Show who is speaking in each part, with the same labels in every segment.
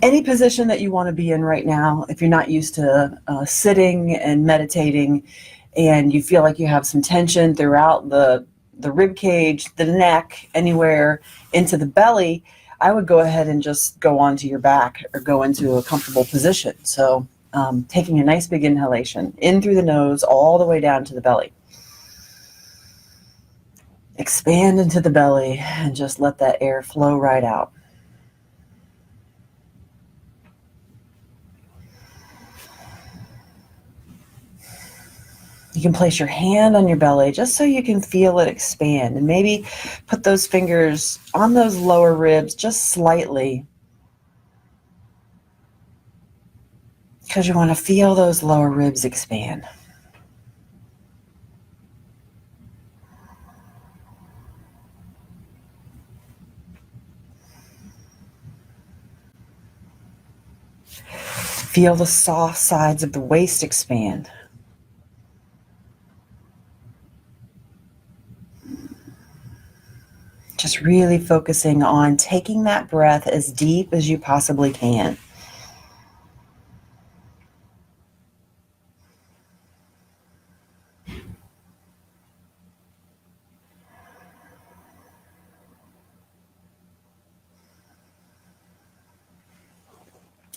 Speaker 1: any position that you want to be in right now, if you're not used to sitting and meditating, and you feel like you have some tension throughout the rib cage, the neck, anywhere into the belly, I would go ahead and just go onto your back or go into a comfortable position. So taking a nice big inhalation in through the nose all the way down to the belly. Expand into the belly and just let that air flow right out. You can place your hand on your belly just so you can feel it expand, and maybe put those fingers on those lower ribs just slightly, because you want to feel those lower ribs expand. Feel the soft sides of the waist expand. Just really focusing on taking that breath as deep as you possibly can.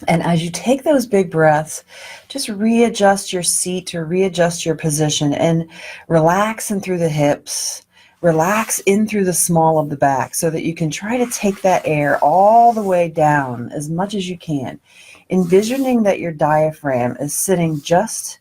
Speaker 1: And as you take those big breaths, just readjust your seat or readjust your position and relax in through the hips, relax in through the small of the back so that you can try to take that air all the way down as much as you can, envisioning that your diaphragm is sitting just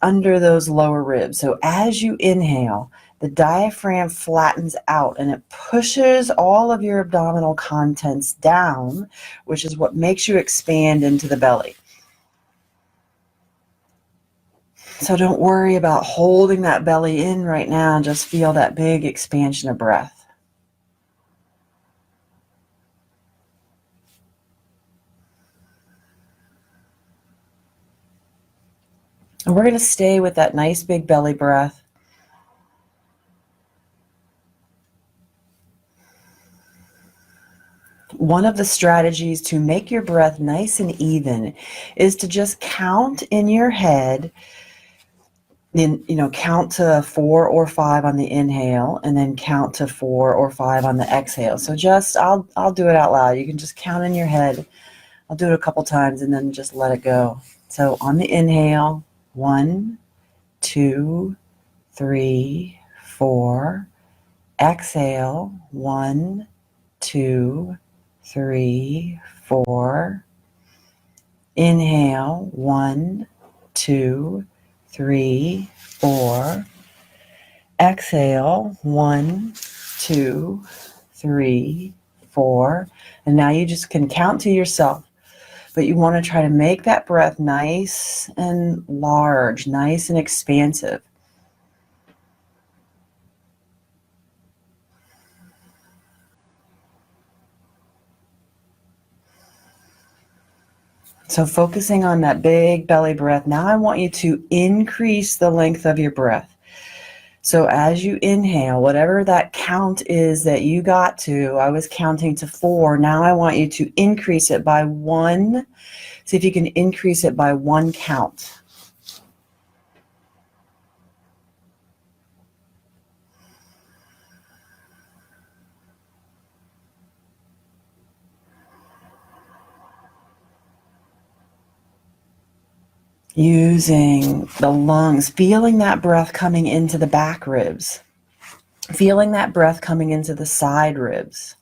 Speaker 1: under those lower ribs. So as you inhale, the diaphragm flattens out and it pushes all of your abdominal contents down, which is what makes you expand into the belly. So don't worry about holding that belly in right now. Just feel that big expansion of breath. And we're going to stay with that nice big belly breath. One of the strategies to make your breath nice and even is to just count in your head, count to 4 or 5 on the inhale and then count to 4 or 5 on the exhale. So just, I'll do it out loud. You can just count in your head. I'll do it a couple times and then just let it go. So on the inhale, 1, 2, 3, 4. Exhale, 1, 2, 3, 4. Inhale, 1, 2, 3, 4. Exhale, 1, 2, 3, 4. And now you just can count to yourself. But you want to try to make that breath nice and large, nice and expansive. So focusing on that big belly breath, now I want you to increase the length of your breath. So as you inhale, whatever that count is that you got to, I was counting to 4. Now I want you to increase it by 1. See if you can increase it by 1 count. Using the lungs, feeling that breath coming into the back ribs, feeling that breath coming into the side ribs.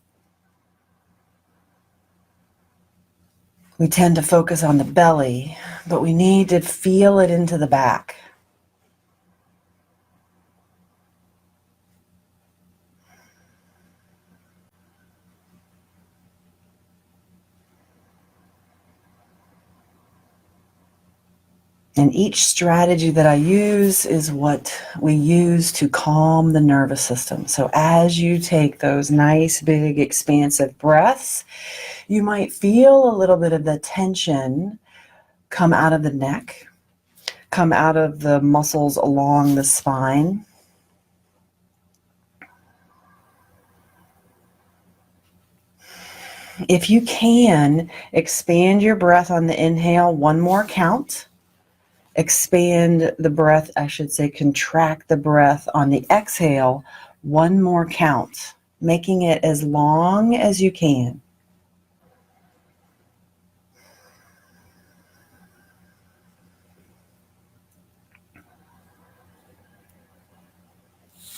Speaker 1: We tend to focus on the belly, but we need to feel it into the back. And each strategy that I use is what we use to calm the nervous system. So as you take those nice, big, expansive breaths, you might feel a little bit of the tension come out of the neck, come out of the muscles along the spine. If you can, expand your breath on the inhale one more count. Expand the breath, I should say, contract the breath on the exhale one more count, making it as long as you can.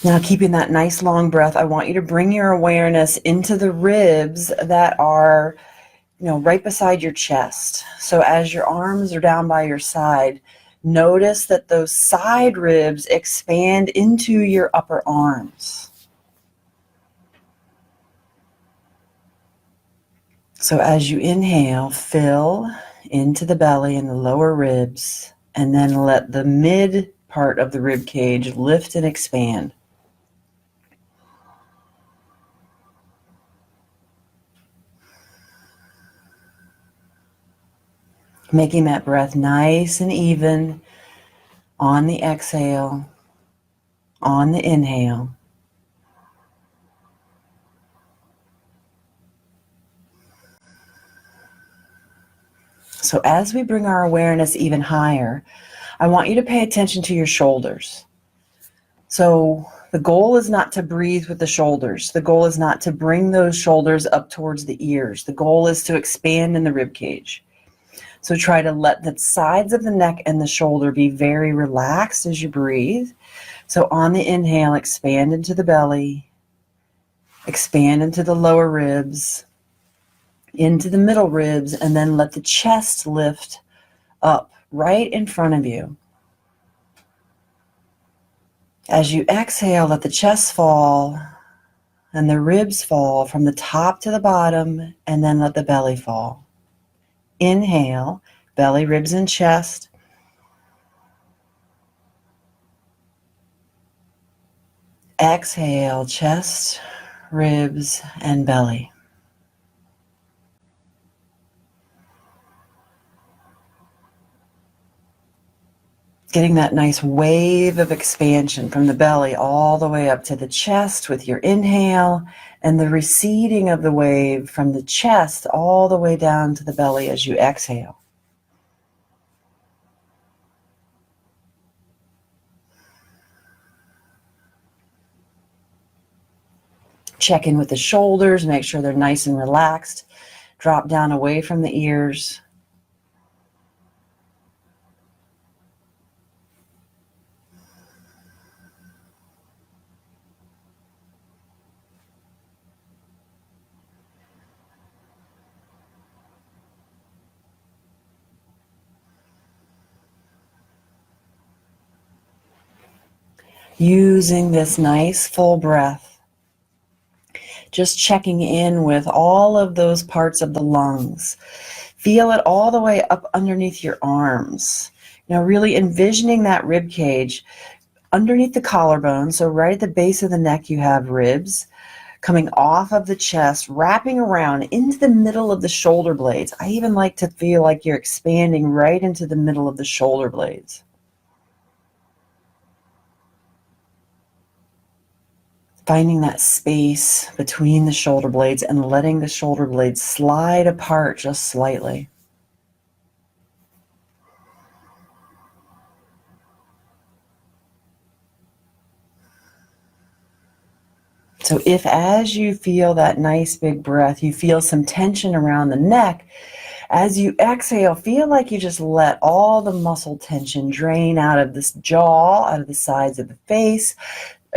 Speaker 1: Now, keeping that nice long breath, I want you to bring your awareness into the ribs that are, right beside your chest. So as your arms are down by your side, notice that those side ribs expand into your upper arms. So as you inhale, fill into the belly and the lower ribs, and then let the mid part of the rib cage lift and expand. Making that breath nice and even on the exhale, on the inhale. So as we bring our awareness even higher, I want you to pay attention to your shoulders. So the goal is not to breathe with the shoulders. The goal is not to bring those shoulders up towards the ears. The goal is to expand in the rib cage. So try to let the sides of the neck and the shoulder be very relaxed as you breathe. So on the inhale, expand into the belly, expand into the lower ribs, into the middle ribs, and then let the chest lift up right in front of you. As you exhale, let the chest fall and the ribs fall from the top to the bottom, and then let the belly fall. Inhale, belly, ribs, and chest. Exhale, chest, ribs, and belly. Getting that nice wave of expansion from the belly all the way up to the chest with your inhale, and the receding of the wave from the chest all the way down to the belly as you exhale. Check in with the shoulders, make sure they're nice and relaxed. Drop down away from the ears. Using this nice full breath, just checking in with all of those parts of the lungs. Feel it all the way up underneath your arms. Really envisioning that rib cage underneath the collarbone. So right at the base of the neck, you have ribs coming off of the chest, wrapping around into the middle of the shoulder blades. I even like to feel like you're expanding right into the middle of the shoulder blades. Finding that space between the shoulder blades and letting the shoulder blades slide apart just slightly. So if as you feel that nice big breath, you feel some tension around the neck, as you exhale, feel like you just let all the muscle tension drain out of this jaw, out of the sides of the face,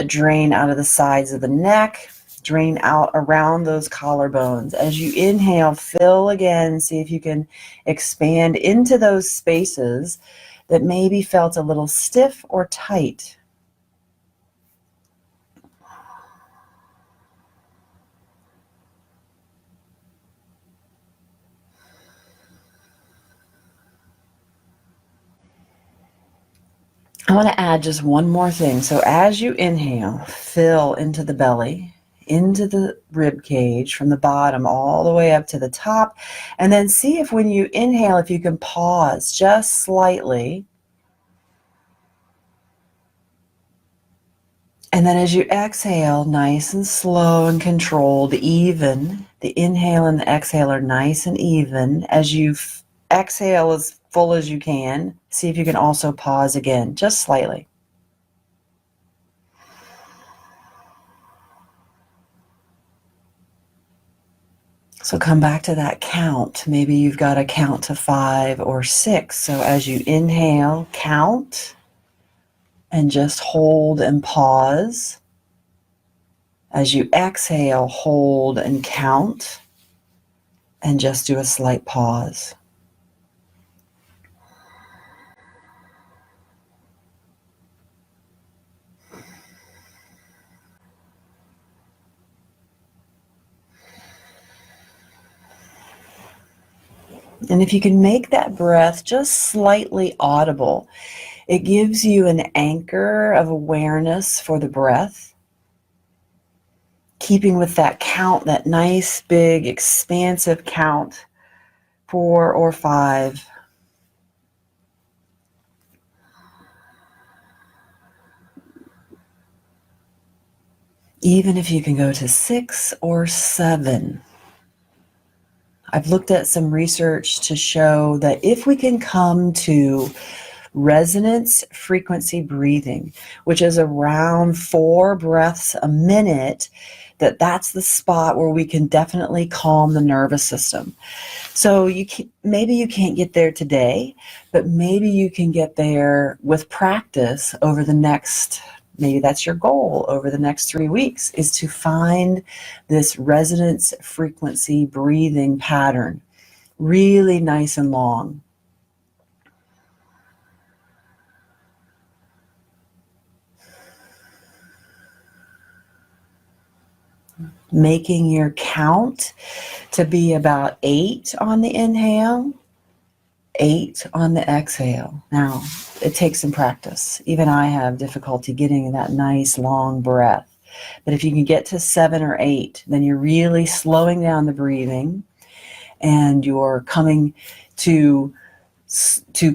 Speaker 1: drain out of the sides of the neck, drain out around those collarbones. As you inhale, fill again, see if you can expand into those spaces that maybe felt a little stiff or tight. I want to add just one more thing. So as you inhale, fill into the belly, into the rib cage from the bottom all the way up to the top. And then see if when you inhale, if you can pause just slightly. And then as you exhale, nice and slow and controlled, even, The inhale and the exhale are nice and even. As you exhale as full as you can, see if you can also pause again, just slightly. So come back to that count. Maybe you've got to count to 5 or 6. So as you inhale, count and just hold and pause. As you exhale, hold and count and just do a slight pause. And if you can make that breath just slightly audible, it gives you an anchor of awareness for the breath, keeping with that count, that nice, big, expansive count, 4 or 5. Even if you can go to 6 or 7. I've looked at some research to show that if we can come to resonance frequency breathing, which is around 4 breaths a minute, that's the spot where we can definitely calm the nervous system. So maybe you can't get there today, but maybe you can get there with practice over the next, maybe that's your goal over the next 3 weeks, is to find this resonance frequency breathing pattern, really nice and long. Making your count to be about 8 on the inhale, 8 on the exhale. Now, it takes some practice. Even I have difficulty getting that nice long breath. But if you can get to 7 or 8, then you're really slowing down the breathing and you're coming to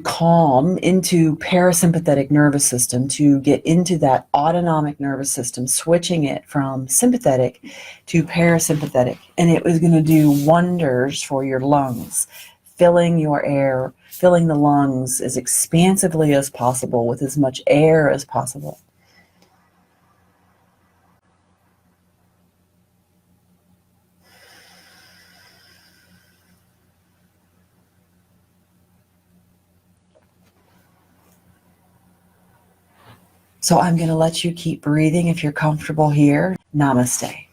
Speaker 1: calm into parasympathetic nervous system, to get into that autonomic nervous system, switching it from sympathetic to parasympathetic. And it was going to do wonders for your lungs, filling your air, filling the lungs as expansively as possible with as much air as possible. So I'm going to let you keep breathing if you're comfortable here. Namaste.